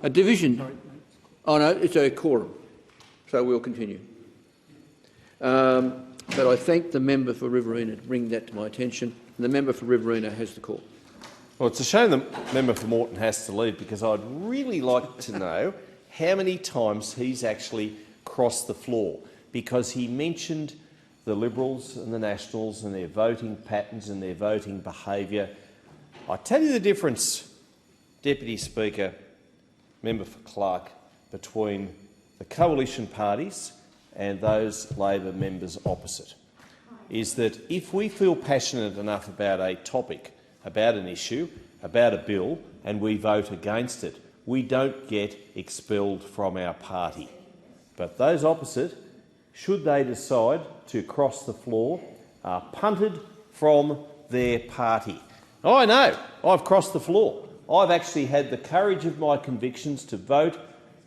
A division. Oh no, it's a quorum, so we'll continue. But I thank the member for Riverina to bring that to my attention. The member for Riverina has the call. Well, it's a shame the member for Moreton has to leave, because I'd really like to know how many times he's actually crossed the floor, because he mentioned the Liberals and the Nationals and their voting patterns and their voting behaviour. I tell you the difference, Deputy Speaker, member for Clark, between the coalition parties and those Labor members opposite, is that if we feel passionate enough about a topic, about an issue, about a bill, and we vote against it, we don't get expelled from our party. But those opposite, should they decide to cross the floor, are punted from their party. I know, I've crossed the floor. I've actually had the courage of my convictions to vote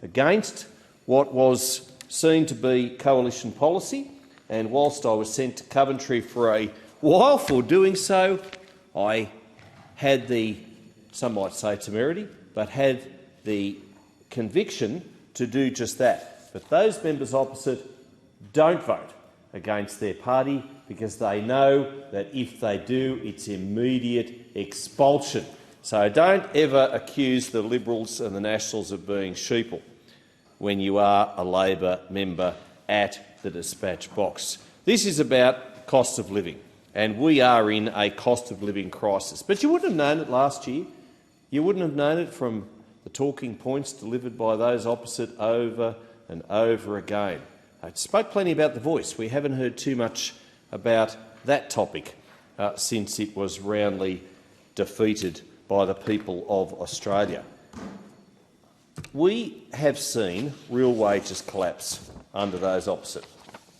against what was seen to be coalition policy, and whilst I was sent to Coventry for a while for doing so, I had the, some might say temerity, but had the conviction to do just that. But those members opposite don't vote against their party, because they know that if they do, it's immediate expulsion. So don't ever accuse the Liberals and the Nationals of being sheeple when you are a Labor member at the dispatch box. This is about cost of living, and we are in a cost of living crisis. But you wouldn't have known it last year. You wouldn't have known it from the talking points delivered by those opposite over and over again. I spoke plenty about the Voice. We haven't heard too much about that topic since it was roundly defeated by the people of Australia. We have seen real wages collapse under those opposite.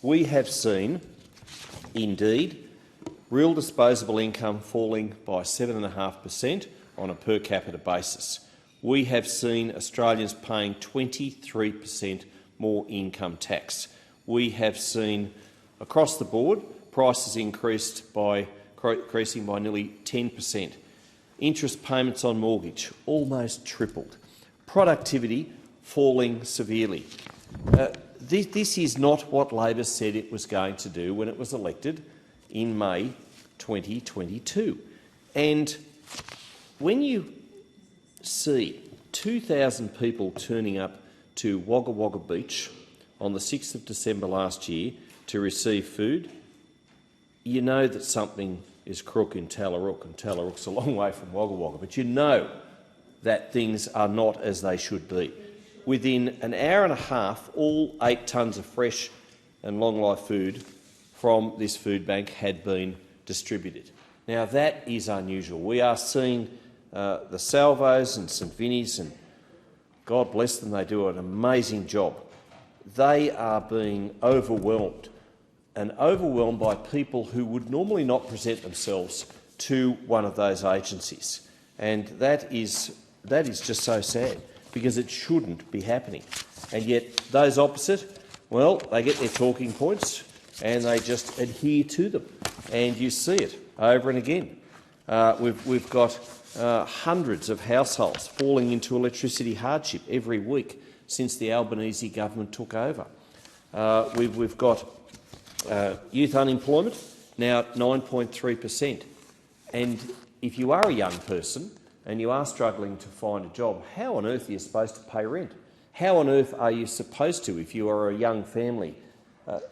We have seen, indeed, real disposable income falling by 7.5% on a per capita basis. We have seen Australians paying 23% more income tax. We have seen, across the board, prices increasing by nearly 10%. Interest payments on mortgage almost tripled. Productivity falling severely. This is not what Labor said it was going to do when it was elected in May 2022. And when you see 2,000 people turning up to Wagga Wagga Beach on the 6th of December last year to receive food, you know that something is crook in Tallarook, and Tallarook's a long way from Wagga Wagga, but you know that things are not as they should be. Within an hour and a half, all 8 tonnes of fresh and long-life food from this food bank had been distributed. Now, that is unusual. We are seeing the Salvos and St Vinny's, and God bless them, they do an amazing job. They are being overwhelmed, and overwhelmed by people who would normally not present themselves to one of those agencies. And that is just so sad, because it shouldn't be happening. And yet those opposite, well, they get their talking points and they just adhere to them. And you see it over and again. We've got hundreds of households falling into electricity hardship every week since the Albanese government took over. We've got youth unemployment now at 9.3%. And if you are a young person and you are struggling to find a job, how on earth are you supposed to pay rent? How on earth are you supposed to, if you are a young family,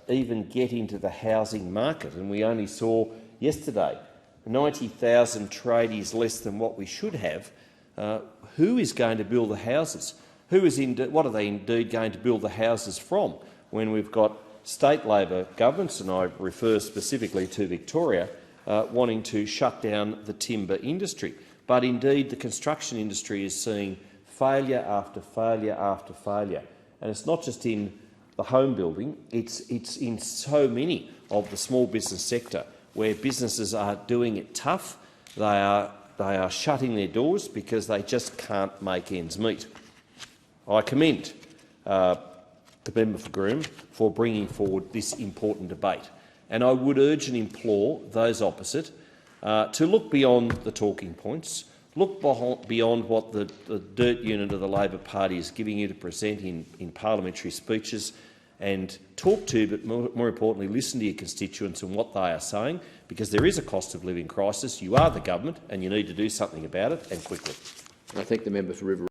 even get into the housing market? And we only saw yesterday 90,000 tradies less than what we should have. Who is going to build the houses? What are they indeed going to build the houses from when we've got state Labor governments, and I refer specifically to Victoria, wanting to shut down the timber industry? But indeed the construction industry is seeing failure after failure after failure. And it's not just in the home building, it's in so many of the small business sector where businesses are doing it tough. They are shutting their doors because they just can't make ends meet. I commend the member for Groom for bringing forward this important debate, and I would urge and implore those opposite to look beyond the talking points, look beyond what the dirt unit of the Labor Party is giving you to present in parliamentary speeches, and talk to, but more importantly, listen to your constituents and what they are saying, because there is a cost of living crisis. You are the government and you need to do something about it, and quickly. I thank the member for River